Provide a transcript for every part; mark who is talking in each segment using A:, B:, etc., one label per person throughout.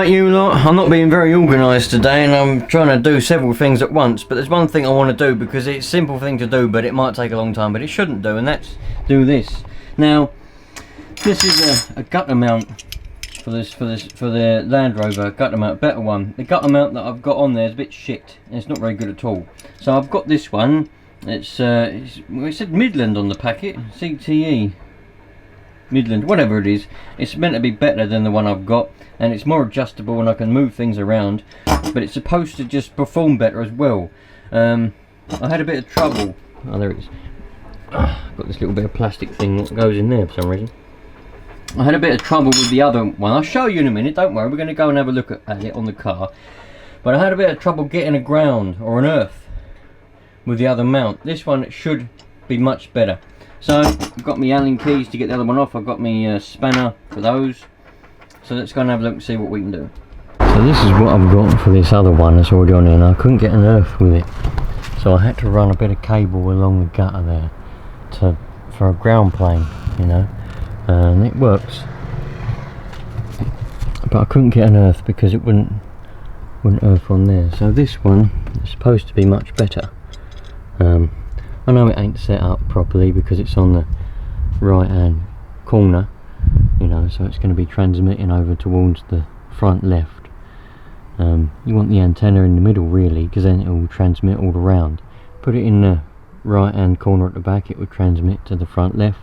A: Alright you lot, I'm not being very organised today and I'm trying to do several things at once, but there's one thing I want to do because it's a simple thing to do but it might take a long time, but it shouldn't do, and that's do this. Now, this is a gutter mount for the Land Rover gutter mount, better one. The gutter mount that I've got on there is a bit shit and it's not very good at all. So I've got this one, it said Midland on the packet, CTE. Midland, whatever it is, it's meant to be better than the one I've got, and it's more adjustable and I can move things around, but it's supposed to just perform better as well. I had a bit of trouble. Oh, there it is. Got this little bit of plastic thing that goes in there for some reason. I had a bit of trouble with the other one. I'll show you in a minute, don't worry, we're going to go and have a look at it on the car. But I had a bit of trouble getting a ground or an earth with the other mount. This one should be much better. So, I've got my Allen keys to get the other one off, I've got my spanner for those. So let's go and have a look and see what we can do. So this is what I've got for this other one that's already on here, and I couldn't get an earth with it. So I had to run a bit of cable along the gutter there for a ground plane, you know. And it works. But I couldn't get an earth because it wouldn't earth on there. So this one is supposed to be much better. I know it ain't set up properly because it's on the right hand corner, you know, so it's going to be transmitting over towards the front left. You want the antenna in the middle really, because then it will transmit all around. Put it in the right hand corner at the back, it would transmit to the front left.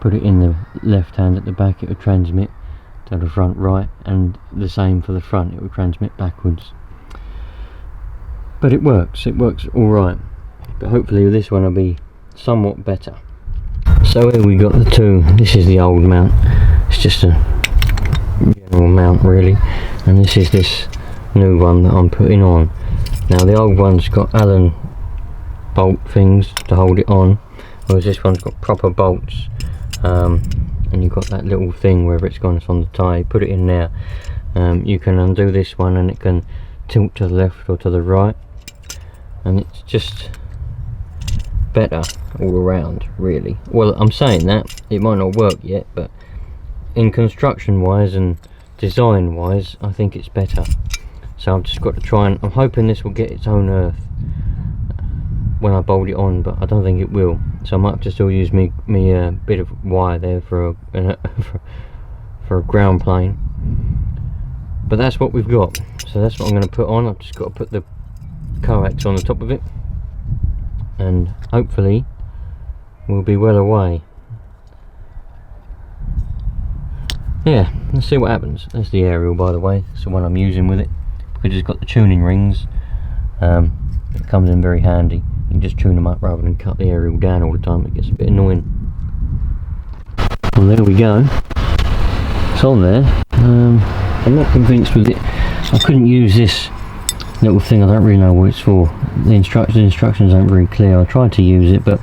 A: Put it in the left hand at the back, it would transmit to the front right, and the same for the front, it would transmit backwards. But it works alright. But hopefully this one will be somewhat better. So here we got the two. This is the old mount, it's just a general mount really, and this is this new one that I'm putting on. Now the old one's got Allen bolt things to hold it on, whereas this one's got proper bolts, and you've got that little thing wherever it's gone, it's on the tie, put it in there. You can undo this one and it can tilt to the left or to the right, and it's just better all around really. Well, I'm saying that it might not work yet, but in construction wise and design wise I think it's better. So I've just got to try, and I'm hoping this will get its own earth when I bolt it on, but I don't think it will, so I might have to still use me bit of wire there for a ground plane. But that's what we've got, so that's what I'm going to put on. I've just got to put the coax on the top of it, and hopefully we'll be well away. Yeah, let's see what happens. That's the aerial, by the way. It's the one I'm using with it because it's got the tuning rings. It comes in very handy. You can just tune them up rather than cut the aerial down all the time. It gets a bit annoying. Well, there we go. It's on there. I'm not convinced with it. I couldn't use this little thing. I don't really know what it's for. The instructions aren't very clear. I tried to use it, but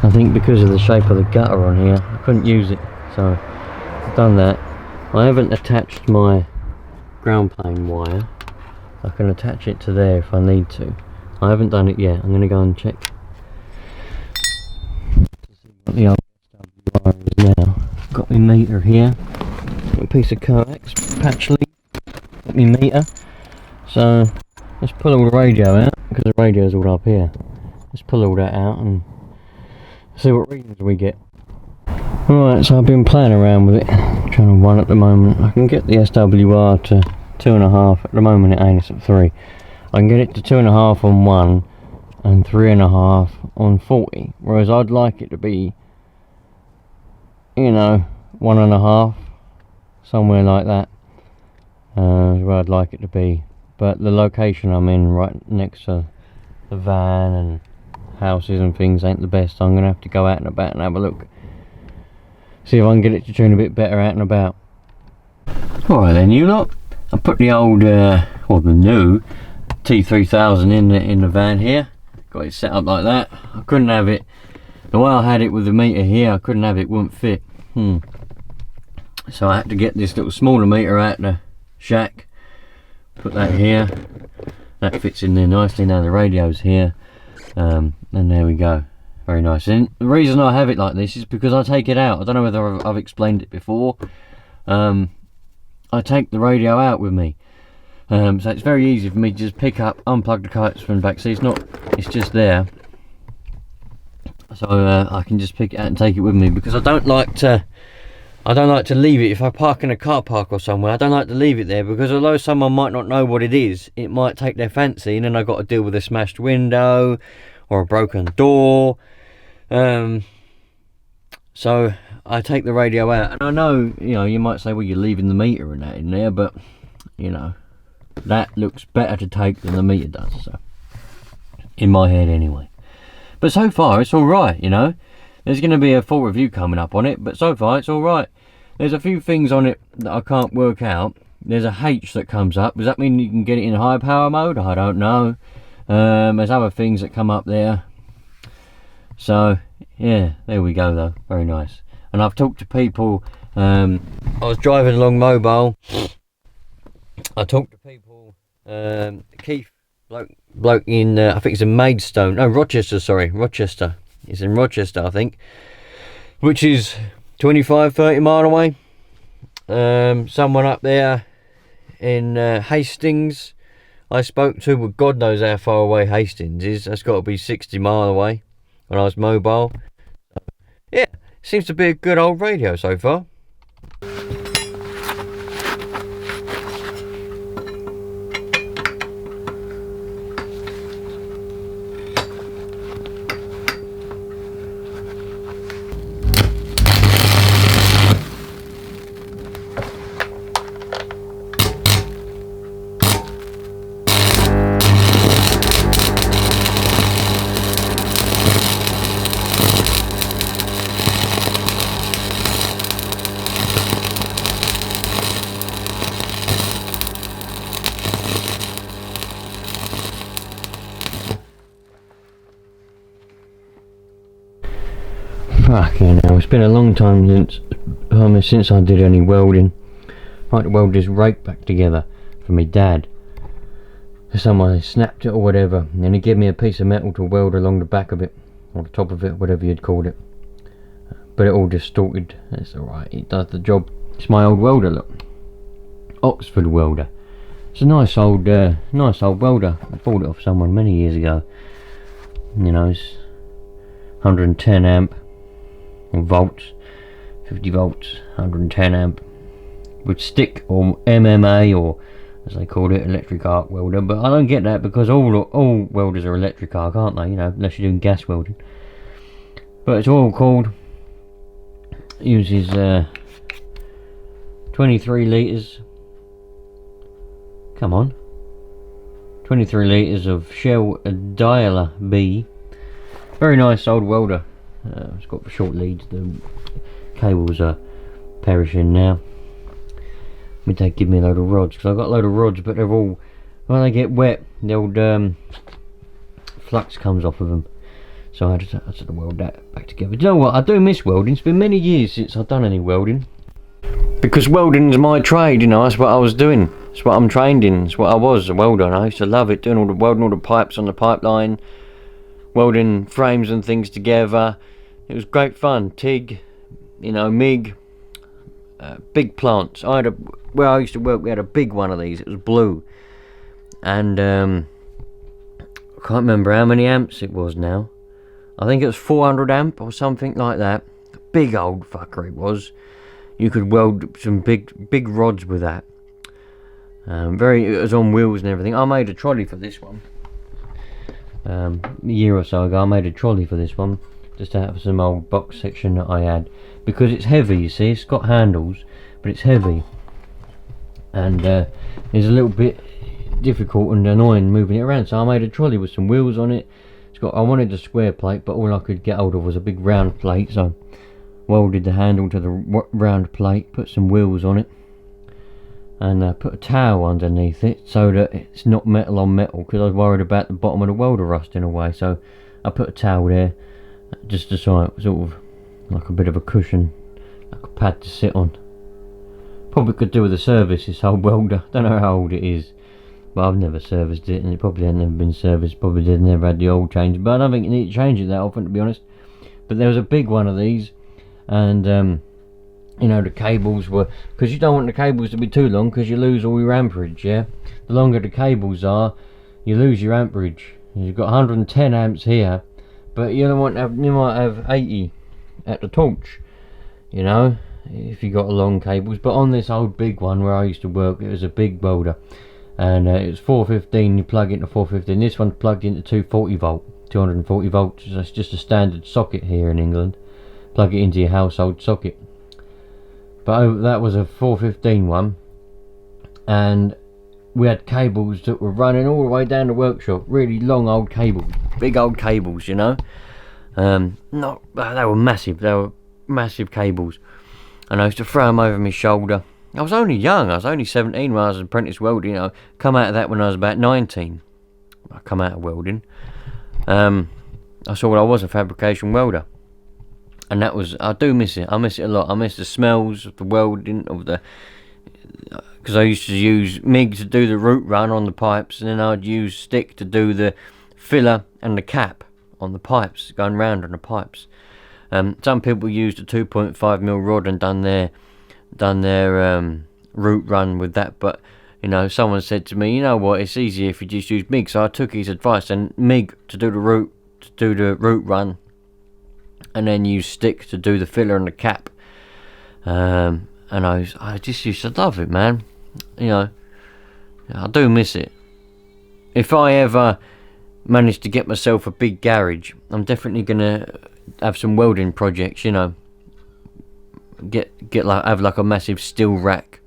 A: I think because of the shape of the gutter on here I couldn't use it, so I've done that. I haven't attached my ground plane wire. I can attach it to there if I need to. I haven't done it yet. I'm going to go and check to see what the old wire is now. Got my meter here, got a piece of coax, patch lead, got my meter. So let's pull all the radio out, because the radio's all up here. Let's pull all that out and see what readings we get. Right, so I've been playing around with it, trying to 1 at the moment. I can get the SWR to 2.5, at the moment it ain't, it's at 3. I can get it to 2.5 on 1 and 3.5 on 40, whereas I'd like it to be, you know, 1.5, somewhere like that, is where I'd like it to be. But the location I'm in, right next to the van and houses and things, ain't the best. So I'm going to have to go out and about and have a look, see if I can get it to tune a bit better out and about. Alright then, you lot, I put the old, or the new T3000 in the van here. Got it set up like that. I couldn't have it, the way I had it with the meter here, I couldn't have it, wouldn't fit. So I had to get this little smaller meter out the shack, put that here. That fits in there nicely. Now the radio's here, and there we go. Very nice. And the reason I have it like this is because I take it out. I don't know whether I've explained it before. I I take the radio out with me. So it's very easy for me to just pick up, unplug the kites from the back. See, it's just there. So I can just pick it out and take it with me, because I don't like to leave it. If I park in a car park or somewhere, I don't like to leave it there, because although someone might not know what it is, it might take their fancy, and then I've got to deal with a smashed window or a broken door. So I take the radio out, and I know, you might say, well, you're leaving the meter and that in there, but that looks better to take than the meter does, so in my head anyway. But so far it's all right. There's going to be a full review coming up on it, but so far it's all right. There's a few things on it that I can't work out. There's a H that comes up. Does that mean you can get it in high power mode? I don't know. There's other things that come up there. So yeah, there we go though. Very nice. And I've talked to people. I was driving along mobile. I talked to people. Keith, bloke in I think it's in Maidstone. No, Rochester. Sorry, Rochester. It's in Rochester, I think, which is 25-30 mile away. Someone up there in Hastings I spoke to, well, God knows how far away Hastings is. That's got to be 60 mile away when I was mobile. Yeah, seems to be a good old radio so far. Fucking hell, it's been a long time since I did any welding. I had to weld this rake back together for my dad. Someone snapped it or whatever, and then he gave me a piece of metal to weld along the back of it, or the top of it, whatever you'd called it. But it all distorted. It's alright, it does the job. It's my old welder, look. Oxford welder. It's a nice old welder. I bought it off someone many years ago. It's 110 amp. Volts, 50 volts, 110 amp with stick or MMA, or as they call it, electric arc welder. But I don't get that, because all welders are electric arc, aren't they? Unless you're doing gas welding. But it's all called. Uses 23 litres. Come on. 23 litres of Shell Dialer B. Very nice old welder. It's got short leads. The cables are perishing now. My dad give me a load of rods, because I've got a load of rods, but they're all, when they get wet, the old flux comes off of them. So I had to weld that back together. Do you know what? I do miss welding. It's been many years since I've done any welding, because welding's my trade. That's what I was doing. It's what I'm trained in. It's what I was, a welder. And I used to love it, doing all the welding, all the pipes on the pipeline, welding frames and things together. It was great fun. TIG, MIG, big plants. Where I used to work, we had a big one of these. It was blue, and I can't remember how many amps it was now. I think it was 400 amp or something like that. Big old fucker it was. You could weld some big rods with that. It was on wheels and everything. I made a trolley for this one. A year or so ago, I made a trolley for this one, just out of some old box section that I had, because it's heavy. You see, it's got handles, but it's heavy, and it's a little bit difficult and annoying moving it around. So I made a trolley with some wheels on it. I wanted a square plate, but all I could get hold of was a big round plate, so welded the handle to the round plate, put some wheels on it, and put a towel underneath it so that it's not metal on metal, because I was worried about the bottom of the welder rusting away. So I put a towel there, just to sort of like a bit of a cushion, like a pad to sit on. Probably could do with a service, this old welder. Don't know how old it is, but I've never serviced it, and it probably hadn't never been serviced. Probably did, never had the oil changed, but I don't think you need to change it that often, to be honest. But there was a big one of these, and you know, the cables were, because you don't want the cables to be too long because you lose all your amperage. Yeah, the longer the cables are, you lose your amperage. You've got 110 amps here, but you don't want to have, you might have 80 at the torch, you know, if you got long cables. But on this old big one where I used to work, it was a big welder, and it was 415. You plug into 415. This one's plugged into 240 volt, 240 volts. That's just a standard socket here in England. Plug it into your household socket. But that was a 415 one, and we had cables that were running all the way down the workshop. Really long old cables, big old cables, you know. Not they were massive. They were massive cables, and I used to throw them over my shoulder. I was only young. I was only 17 when I was an apprentice welder. You know, come out of that when I was about 19. I come out of welding. I saw I was a fabrication welder. And that was, I do miss it. I miss it a lot. I miss the smells of the welding, of the, because I used to use MIG to do the root run on the pipes, and then I'd use stick to do the filler and the cap on the pipes, going round on the pipes. Some people used a 2.5mm rod and done their root run with that, but you know, someone said to me, you know what, it's easier if you just use MIG. So I took his advice, and MIG to do the root run, and then use stick to do the filler and the cap. And I just used to love it, man. You know, I do miss it. If I ever manage to get myself a big garage, I'm definitely gonna have some welding projects. You know, have like a massive steel rack,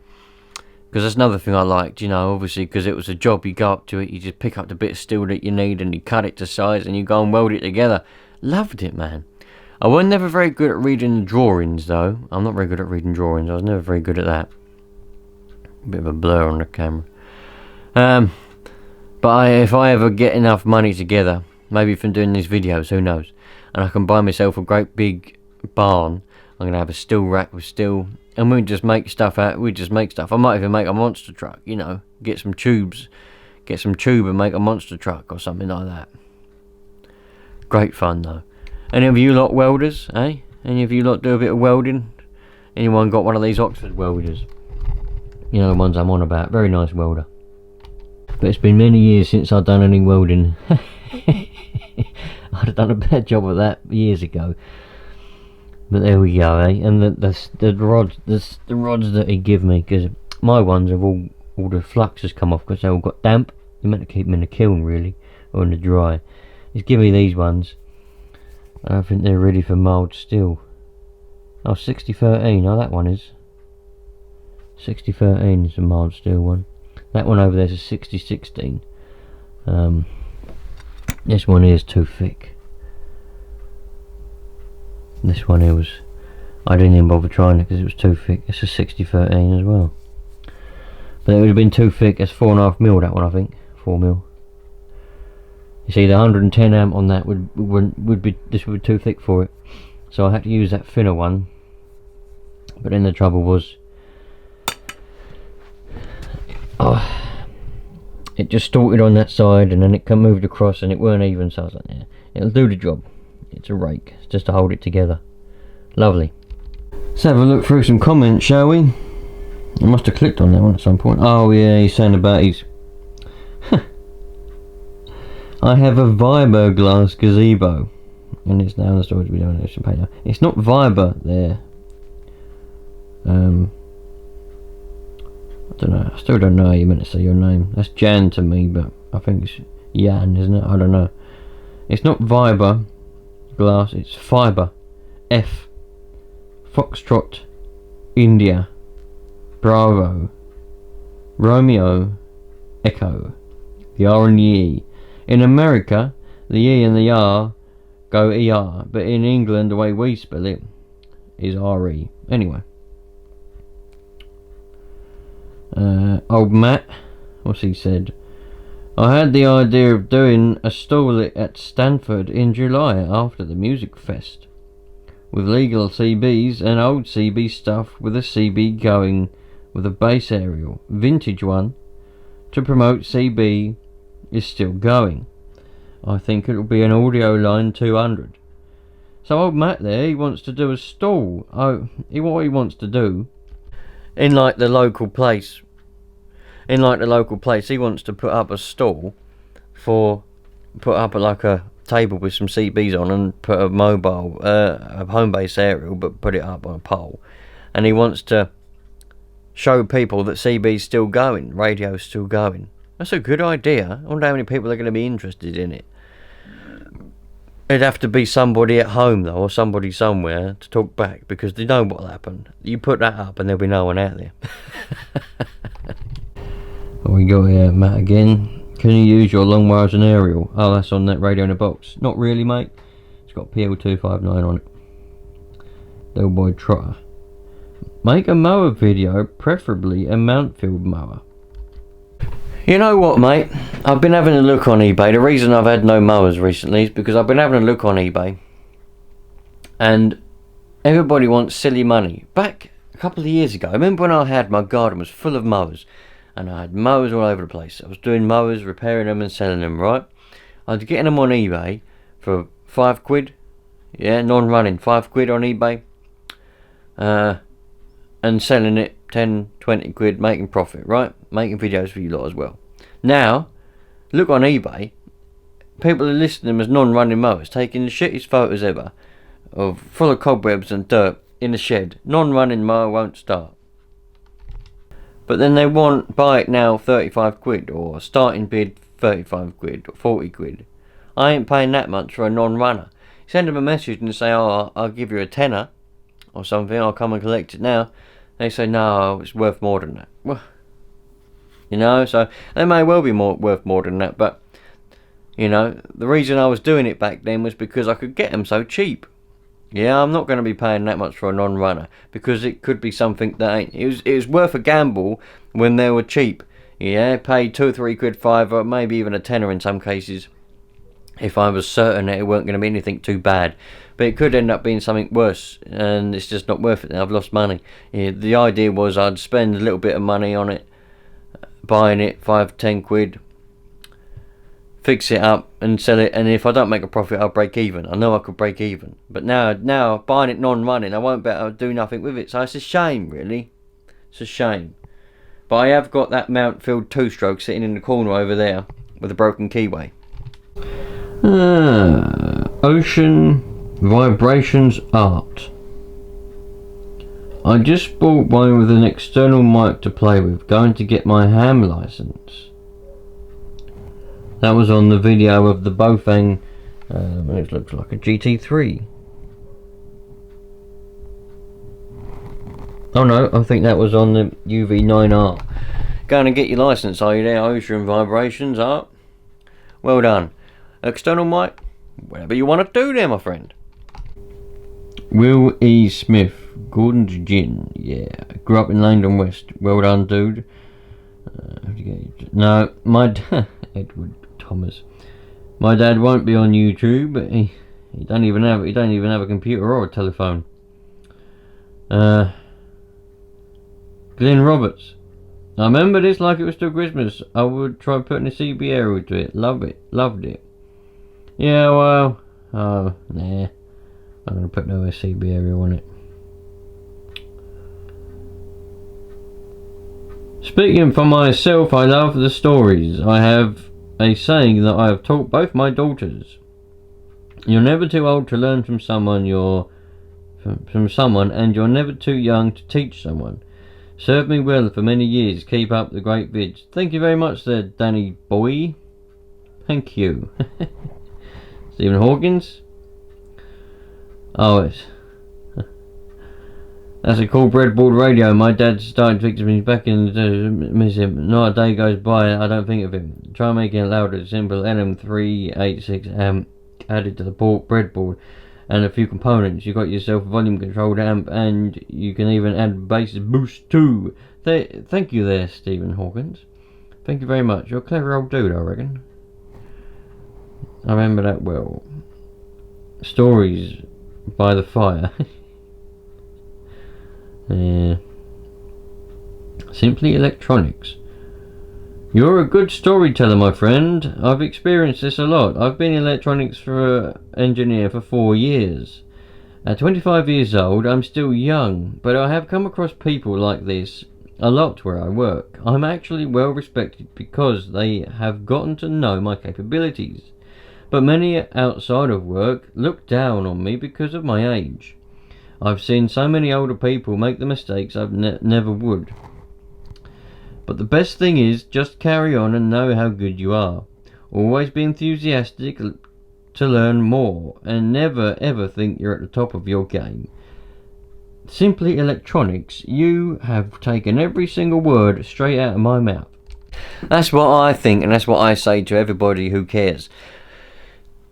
A: because that's another thing I liked. You know, obviously because it was a job. You go up to it, you just pick up the bit of steel that you need, and you cut it to size, and you go and weld it together. Loved it, man. I was never very good at reading drawings, though. I'm not very good at reading drawings. I was never very good at that. A bit of a blur on the camera. But if I ever get enough money together, maybe from doing these videos, who knows, and I can buy myself a great big barn, I'm going to have a steel rack with steel, and we just make stuff out. We just make stuff. I might even make a monster truck, you know, get some tubes, and make a monster truck or something like that. Great fun, though. Any of you lot welders, eh? Any of you lot do a bit of welding? Anyone got one of these Oxford welders? You know the ones I'm on about. Very nice welder. But it's been many years since I've done any welding. I'd have done a better job of that years ago. But there we go, eh? And the rods that he give me, because my ones have all the flux has come off because they all got damp. You meant to keep them in the kiln, really, or in the dry. He's given me these ones. I don't think they're ready for mild steel. Oh, 6013. Oh, that one is. 6013 is a mild steel one. That one over there is a 6016. This one is too thick. This one here was, I didn't even bother trying it because it was too thick. It's a 6013 as well. But it would have been too thick. It's 4.5mm, that one, I think. 4mm. You see, the 110 amp on that would be too thick for it, so I had to use that thinner one. But then the trouble was, it just started on that side, and then it moved across, and it weren't even. So I was like, yeah, it'll do the job. It's a rake, it's just to hold it together. Lovely. Let's have a look through some comments, shall we? I must have clicked on that one at some point. Oh yeah, he's saying about his. I have a fiberglass gazebo, and it's now in the storage video. It's not fiber there. I don't know. I still don't know how you meant to say your name. That's Jan to me, but I think it's Jan, isn't it? I don't know. It's not fiber glass. It's fiber. F. Foxtrot. India. Bravo. Romeo. Echo. The R and the E. In America, the E and the R go ER, but in England, the way we spell it is RE. Anyway. Old Matt, what's he said? I had the idea of doing a stall at Stanford in July after the music fest, with legal CBs and old CB stuff, with a CB going with a bass aerial, vintage one, to promote CB is still going. I think it'll be an audio line 200. So old Matt there, he wants to do a stall. What he wants to do, in like the local place, he wants to put up a stall put up like a table with some CBs on and put a mobile, a home base aerial, but put it up on a pole. And he wants to show people that CB's still going, radio's still going. That's a good idea. I wonder how many people are going to be interested in it. It'd have to be somebody at home though, or somebody somewhere to talk back, because they know what'll happen. You put that up and there'll be no one out there. What we got here, Matt again. Can you use your long wire as an aerial? Oh, that's on that radio in a box. Not really, mate. It's got PL259 on it. Little boy trotter. Make a mower video, preferably a Mountfield mower. You know what, mate? I've been having a look on eBay. The reason I've had no mowers recently is because I've been having a look on eBay. And everybody wants silly money. Back a couple of years ago, I remember when I had my garden was full of mowers. And I had mowers all over the place. I was doing mowers, repairing them and selling them, right? I was getting them on eBay for £5. Yeah, non-running, £5 on eBay. And selling it 10, 20 quid, making profit, right? Making videos for you lot as well. Now, look on eBay, people are listing them as non-running mowers, taking the shittest photos ever, full of cobwebs and dirt in the shed. Non-running mower won't start. But then they want, buy it now, 35 quid, or starting bid 35 quid, or 40 quid. I ain't paying that much for a non-runner. Send them a message and say, oh, I'll give you a tenner, or something, I'll come and collect it now. They say, no, it's worth more than that. Well, you know, so they may well be worth more than that, but, you know, the reason I was doing it back then was because I could get them so cheap. Yeah, I'm not going to be paying that much for a non-runner, because it could be something that ain't. It was worth a gamble when they were cheap. Yeah, paid 2 or 3 quid, 5, or maybe even a tenner in some cases, if I was certain that it weren't going to be anything too bad. But it could end up being something worse, and it's just not worth it. I've lost money. Yeah, the idea was I'd spend a little bit of money on it, buying it, 5, 10 quid, fix it up and sell it, and if I don't make a profit, I'll break even. I know I could break even. But now buying it non-running, I won't be able to do nothing with it. So it's a shame, really. It's a shame. But I have got that Mountfield 2-stroke sitting in the corner over there with a broken keyway. Ocean Vibrations Art. I just bought one with an external mic to play with. Going to get my ham license. That was on the video of the Bofang. It looks like a GT3. Oh no, I think that was on the UV9R. Going to get your license, are you there? Ocean Vibrations Art. Well done. External mic, whatever you want to do there, my friend. Will E. Smith, Gordon's Gin. Yeah, grew up in Langdon West. Well done, dude. No, my dad, Edward Thomas. My dad won't be on YouTube, but he don't even have a computer or a telephone. Glenn Roberts. I remember this like it was still Christmas. I would try putting a CB aerial to it. Loved it. Yeah, well, nah. I'm going to put no CB aerial on it. Speaking for myself, I love the stories. I have a saying that I have taught both my daughters. You're never too old to learn from someone, and you're never too young to teach someone. Served me well for many years. Keep up the great vids. Thank you very much there, Danny boy. Thank you. Stephen Hawkins. Oh, that's a cool breadboard radio. My dad's starting to fix me back in the miss him. Not a day goes by I don't think of him. Try making it louder. Simple LM386 amp added to the breadboard and a few components. You got yourself a volume controlled amp, and you can even add bass boost too. Thank you there, Stephen Hawkins. Thank you very much. You're a clever old dude, I reckon. I remember that well. Stories by the fire. Yeah. Simply Electronics. You're a good storyteller, my friend. I've experienced this a lot. I've been in electronics for engineer for 4 years. At 25 years old, I'm still young, but I have come across people like this a lot where I work. I'm actually well respected because they have gotten to know my capabilities. But many outside of work look down on me because of my age. I've seen so many older people make the mistakes I never would. But the best thing is just carry on and know how good you are. Always be enthusiastic to learn more and never ever think you're at the top of your game. Simply Electronics, you have taken every single word straight out of my mouth. That's what I think, and that's what I say to everybody who cares.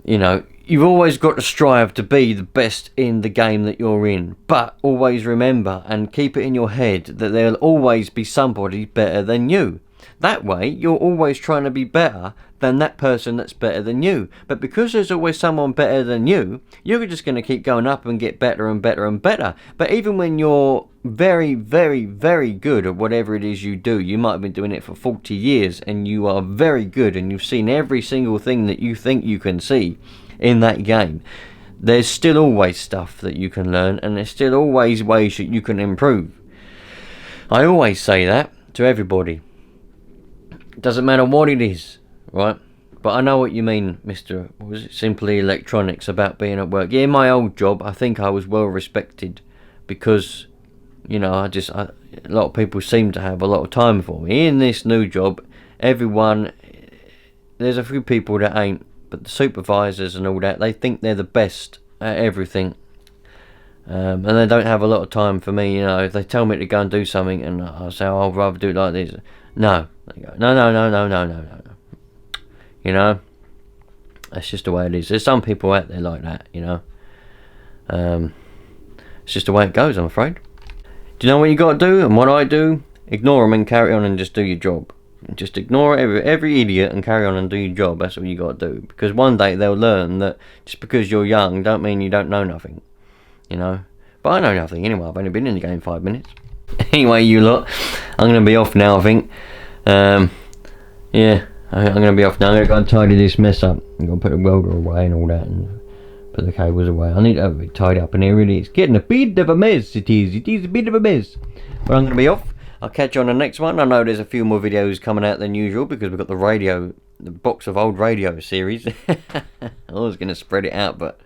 A: You know, you've always got to strive to be the best in the game that you're in, but always remember and keep it in your head that there'll always be somebody better than you. That way, you're always trying to be better than that person that's better than you. But because there's always someone better than you, you're just going to keep going up and get better and better and better. But even when you're very, very, very good at whatever it is you do, you might have been doing it for 40 years and you are very good and you've seen every single thing that you think you can see in that game, there's still always stuff that you can learn, and there's still always ways that you can improve. I always say that to everybody. It doesn't matter what it is, right? But I know what you mean, Mr. What was it? Simply Electronics, about being at work. Yeah, in my old job, I think I was well respected because, you know, a lot of people seem to have a lot of time for me. In this new job, there's a few people that ain't, but the supervisors and all that, they think they're the best at everything. And they don't have a lot of time for me, you know. If they tell me to go and do something and I say, oh, I'd rather do it like this. No. They go, no. You know, that's just the way it is. There's some people out there like that, you know. It's just the way it goes, I'm afraid. Do you know what you got to do and what I do? Ignore them and carry on and just do your job. Just ignore every idiot and carry on and do your job. That's what you got to do. Because one day they'll learn that just because you're young don't mean you don't know nothing. You know. But I know nothing anyway. I've only been in the game 5 minutes. Anyway, you lot, I'm going to be off now, I think. Yeah, I'm going to be off now. I'm going to go and tidy this mess up. I'm going to put the welder away and all that, and put the cables away. I need to have it tied up in here. Really, it's getting a bit of a mess. It is a bit of a mess. But I'm going to be off. I'll catch you on the next one. I know there's a few more videos coming out than usual because we've got the box of old radio series. I was going to spread it out, but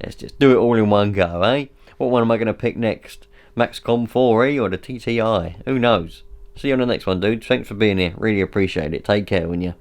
A: let's just do it all in one go, eh? What one am I going to pick next? Maxcom 4E or the TTI? Who knows? See you on the next one, dude. Thanks for being here. Really appreciate it. Take care, wouldn't you?